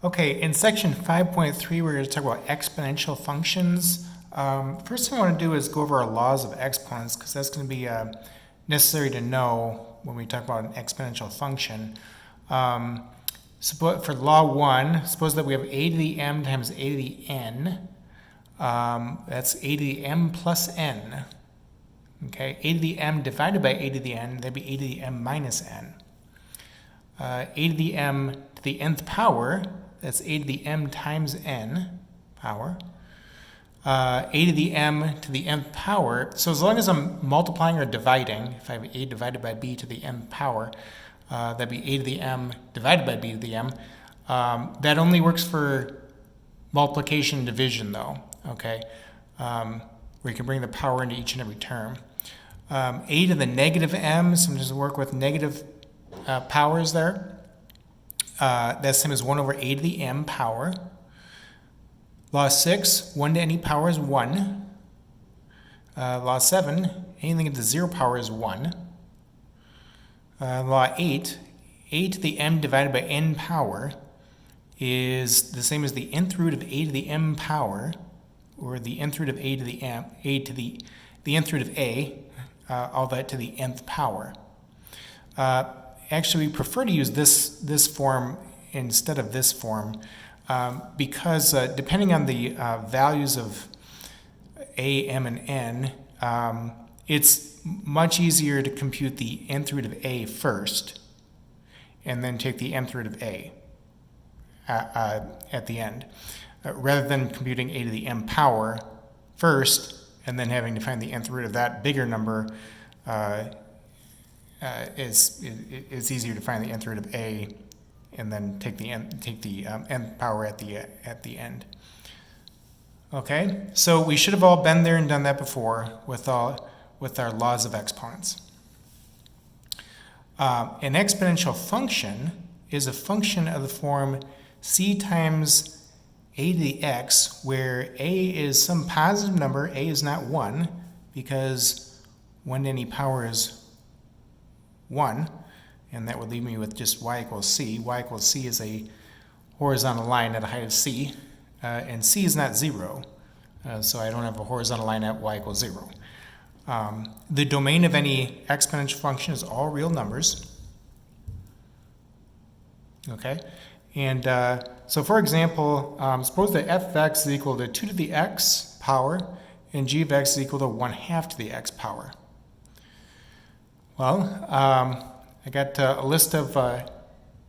Okay, in section 5.3, we're going to talk about exponential functions. First thing I want to do is go over our laws of exponents, because that's going to be necessary to know when we talk about an exponential function. For law 1, suppose that we have a to the m times a to the n. That's a to the m plus n. Okay, a to the m divided by a to the n, that'd be a to the m minus n. A to the m to the nth power, that's a to the m times n power. A to the m to the nth power, so as long as I'm multiplying or dividing, if I have a divided by b to the nth power, that'd be a to the m divided by b to the m. That only works for multiplication and division though, okay? Where you can bring the power into each and every term. A to the negative m, so I'm just work with negative powers there. That's the same as 1 over a to the m power. Law 6, 1 to any power is 1. Law 7, anything at the 0 power is 1. Law 8, a to the m divided by n power is the same as the nth root of a to the m power, or the nth root of a to the m, the nth root of a, all that to the nth power. Actually, we prefer to use this form instead of this form because depending on the values of a, m, and n, it's much easier to compute the nth root of a first and then take the nth root of a at the end, rather than computing a to the m power first and then having to find the nth root of that bigger number. It's easier to find the nth root of a and then take the nth power at the end. Okay, so we should have all been there and done that before with our laws of exponents. An exponential function is a function of the form c times a to the x, where a is some positive number. A is not 1 because 1 to any power is 1, and that would leave me with just y equals c. Y equals c is a horizontal line at a height of c, and c is not 0, so I don't have a horizontal line at y equals 0. The domain of any exponential function is all real numbers. Okay, and so for example, suppose that f of x is equal to 2 to the x power, and g of x is equal to 1/2 to the x power. Well, I got a list of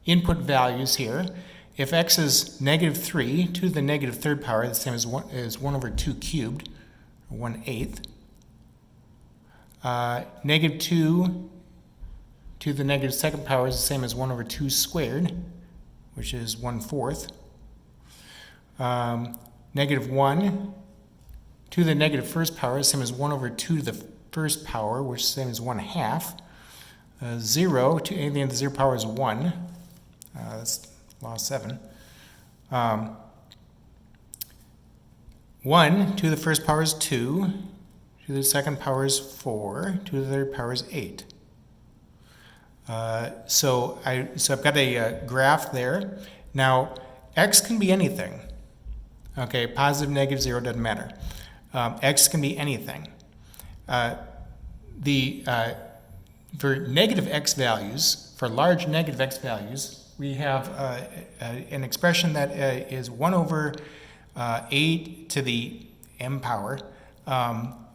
input values here. If x is negative 3, 2 to the negative third power, the same as 1 over 2 cubed, or 1/8. Negative 2 to the negative second power is the same as 1 over 2 squared, which is 1/4. Negative 1 to the negative first power is the same as 1 over 2 to the first power, which is the same as 1/2. 0 to anything at the 0 power is 1. That's law 7. 1 to the first power is 2. To the second power is 4. To the third power is 8. So I've got a graph there. Now, x can be anything. Okay, positive, negative, 0, doesn't matter. X can be anything. For negative x values, for large negative x values, we have an expression that is 1 over 8 to the m power,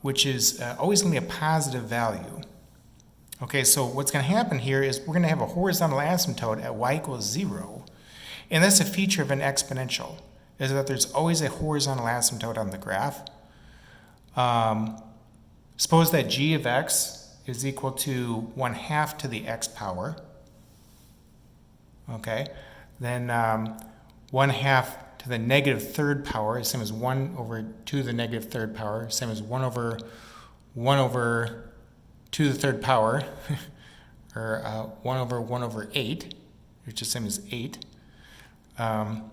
which is always going to be a positive value. Okay, so what's going to happen here is we're going to have a horizontal asymptote at y equals 0, and that's a feature of an exponential, is that there's always a horizontal asymptote on the graph. Suppose that g of x is equal to 1/2 to the x power. Okay, then 1/2 to the negative third power is the same as 1 over 2 to the negative third power, same as 1 over 2 to the third power, or 1 over 8, which is the same as 8. And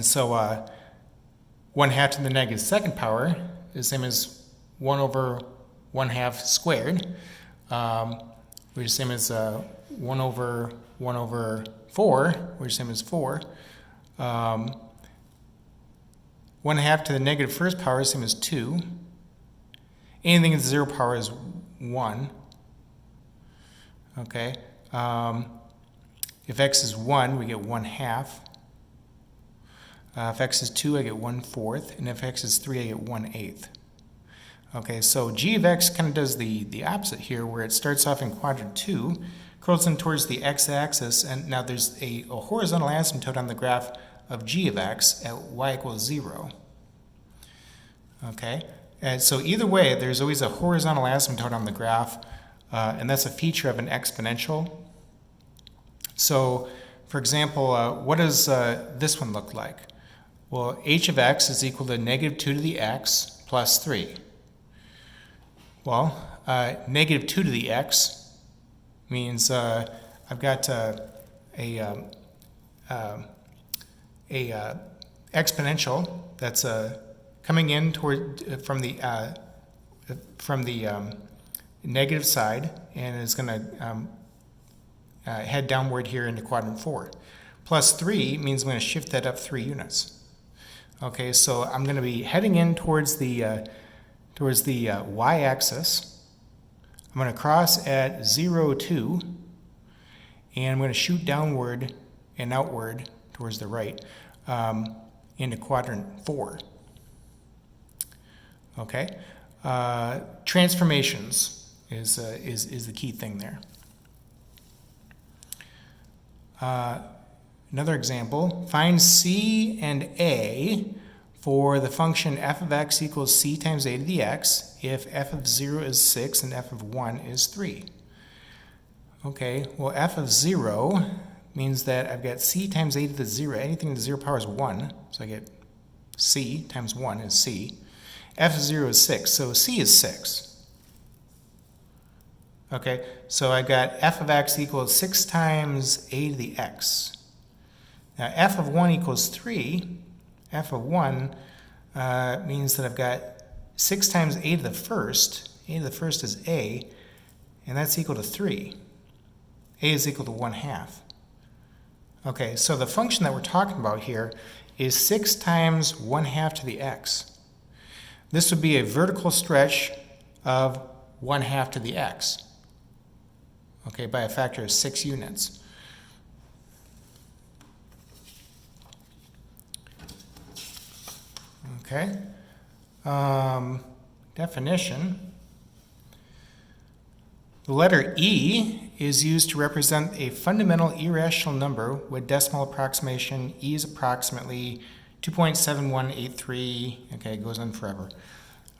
so 1/2 to the negative second power is the same as 1 over 1/2 squared, which is the same as 1 over 4, which is the same as 4. 1 half to the negative first power is same as 2. Anything in the 0 power is 1. Okay. If x is 1, we get 1 half. If x is 2, I get 1/4. And if x is 3, I get 1/8. Okay, so g of x kind of does the opposite here, where it starts off in quadrant 2, curls in towards the x-axis, and now there's a horizontal asymptote on the graph of g of x at y equals 0. Okay, and so either way, there's always a horizontal asymptote on the graph, and that's a feature of an exponential. So, for example, what does this one look like? Well, h of x is equal to negative 2 to the x plus 3. Well, negative 2 to the x means I've got a exponential that's coming in toward from the negative side, and is going to head downward here into quadrant 4. Plus 3 means I'm going to shift that up 3 units. Okay, so I'm going to be heading in towards the y-axis. I'm going to cross at 0, 2, and I'm going to shoot downward and outward towards the right into quadrant 4. Okay, transformations is the key thing there. Another example, find c and a for the function f of x equals c times a to the x if f of 0 is 6 and f of 1 is 3. Okay, well f of 0 means that I've got c times a to the 0. Anything to the 0 power is 1, so I get c times 1 is c. F of 0 is 6, so c is 6. Okay, so I got f of x equals 6 times a to the x. Now f of 1 equals 3. F of 1 means that I've got 6 times a to the first. A to the first is a, and that's equal to 3. A is equal to 1 half. Okay, so the function that we're talking about here is 6 times 1 half to the x. This would be a vertical stretch of 1 half to the x. Okay, by a factor of 6 units. Okay, definition. The letter E is used to represent a fundamental irrational number with decimal approximation. E is approximately 2.7183. Okay, it goes on forever.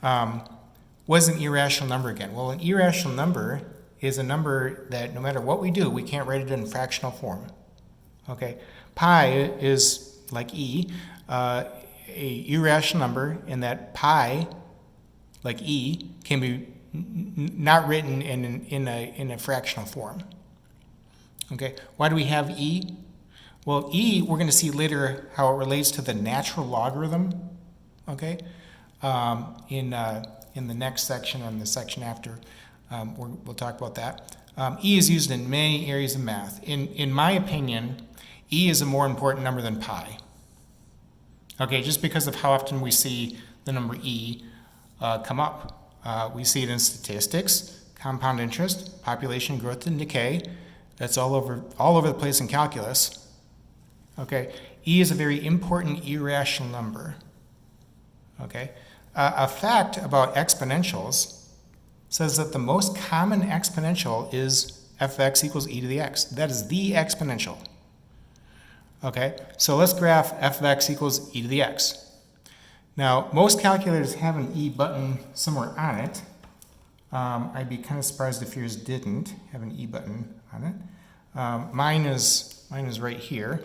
What is an irrational number again? Well, an irrational number is a number that no matter what we do, we can't write it in fractional form. Okay, pi is like E, a irrational number in that pi, like E, can be not written in a fractional form. Okay, why do we have E? Well, E, we're going to see later how it relates to the natural logarithm. Okay, in the next section and the section after, we'll talk about that. E is used in many areas of math. In my opinion, E is a more important number than pi. Okay, just because of how often we see the number E come up. We see it in statistics, compound interest, population growth and decay. That's all over the place in calculus. Okay, E is a very important irrational number. Okay, a fact about exponentials says that the most common exponential is f of x equals e to the x. That is the exponential. Okay, so let's graph f of x equals e to the x. Now, most calculators have an E button somewhere on it. I'd be kind of surprised if yours didn't have an E button on it. Mine is right here.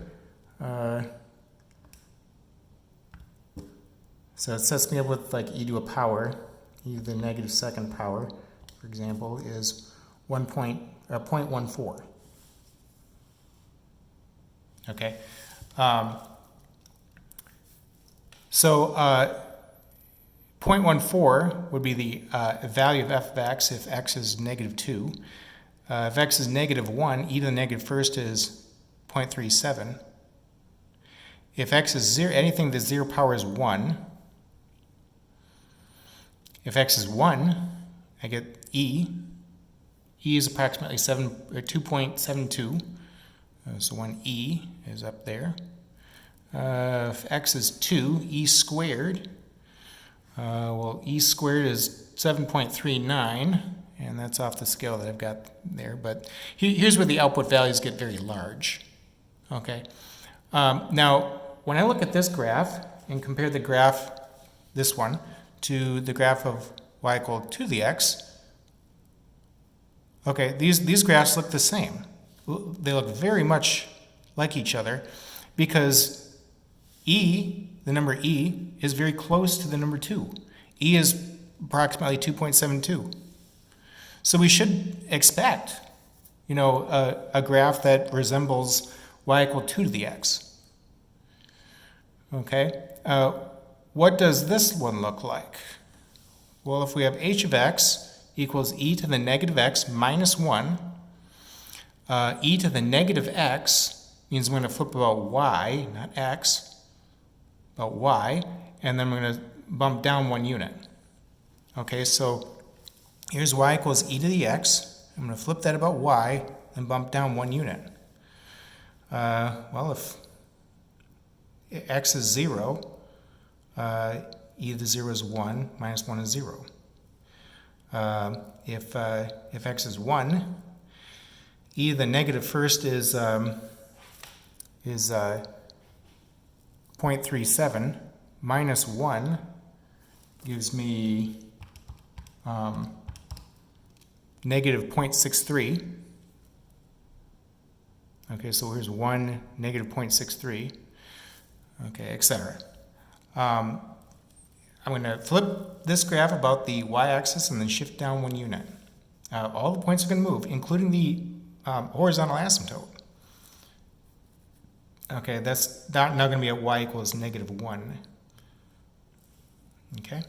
So it sets me up with like e to a power. E to the negative second power, for example, is 0.14. Okay. So 0.14 would be the value of f of x if x is negative 2. If x is negative 1, e to the negative first is 0.37. if x is 0, anything that's 0 power is 1. If x is 1, I get e. E is approximately 2.72. So 1e is up there. If x is 2, e squared. Well, e squared is 7.39, and that's off the scale that I've got there. But here's where the output values get very large. Okay. Now, when I look at this graph and compare the graph, this one, to the graph of y equal to the x, okay, these graphs look the same. They look very much like each other because e, the number e, is very close to the number 2. E is approximately 2.72. So we should expect, a graph that resembles y equal 2 to the x. Okay, what does this one look like? Well, if we have h of x equals e to the negative x minus 1, e to the negative x means we're going to flip about y, not x, about y, and then we're going to bump down 1 unit. Okay, so here's y equals e to the x. I'm going to flip that about y and bump down 1 unit. Well, if x is 0, e to the 0 is 1, minus 1 is 0. If x is 1, e to the negative first is 0.37 minus 1 gives me negative 0.63. Okay, so here's 1, negative 0.63, okay, etc. I'm going to flip this graph about the y-axis and then shift down 1 unit. All the points are going to move, including the horizontal asymptote. Okay, that's now going to be at y equals negative 1. Okay.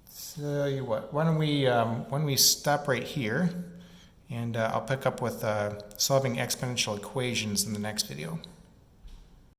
So you what? Why don't we stop right here, and I'll pick up with solving exponential equations in the next video.